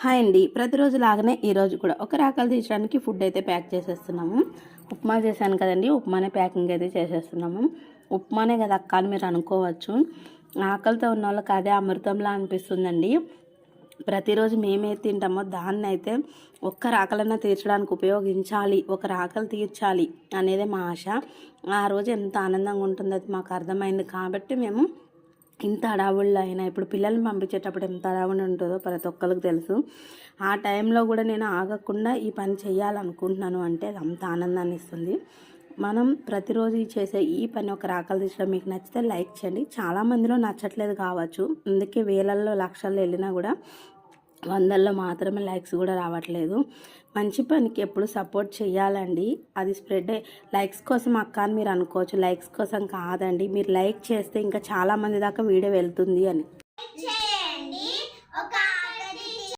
Hi అండి. ప్రతిరోజు లాగానే ఈరోజు కూడా ఒక రాకలు తీయడానికి ఫుడ్ అయితే ప్యాక్ చేసేస్తున్నాము. ఉప్మా చేశాను కదండి, ఉప్మానే ప్యాకింగ్ అయితే చేసేస్తున్నాము. ఉప్మానే కదా అక్క అని మీరు అనుకోవచ్చు. ఆకలితో ఉన్న వాళ్ళకి అదే అమృతంలా అనిపిస్తుందండి. ప్రతిరోజు మేమేది తింటామో దాన్ని అయితే ఒక్క రాకలన్నా తీర్చడానికి ఉపయోగించాలి, ఒక రాకలు తీర్చాలి అనేదే మా ఆశ. ఆ రోజు ఎంత ఆనందంగా ఉంటుందో అది మాకు అర్థమైంది కాబట్టి మేము ఇంత హడావుడిలో అయినా ఇప్పుడు పిల్లల్ని పంపించేటప్పుడు ఎంత హడావుడి ఉంటుందో ప్రతి ఒక్కరికి తెలుసు. ఆ టైంలో కూడా నేను ఆగకుండా ఈ పని చేయాలనుకుంటున్నాను అంటే అది అంత ఆనందాన్ని ఇస్తుంది. మనం ప్రతిరోజు చేసే ఈ పని ఒక రాకలు తీసడం మీకు నచ్చితే లైక్ చేయండి. చాలామందిలో నచ్చట్లేదు కావచ్చు, అందుకే వేలల్లో లక్షల్లో వెళ్ళినా కూడా వందల్లో మాత్రమే లైక్స్ కూడా రావట్లేదు. మంచి పనికి ఎప్పుడు సపోర్ట్ చేయాలండి. అది స్ప్రెడ్ లైక్స్ కోసం అక్క అని మీరు అనుకోవచ్చు, లైక్స్ కోసం కాదండి. మీరు లైక్ చేస్తే ఇంకా చాలామంది దాకా వీడియో వెళ్తుంది అని.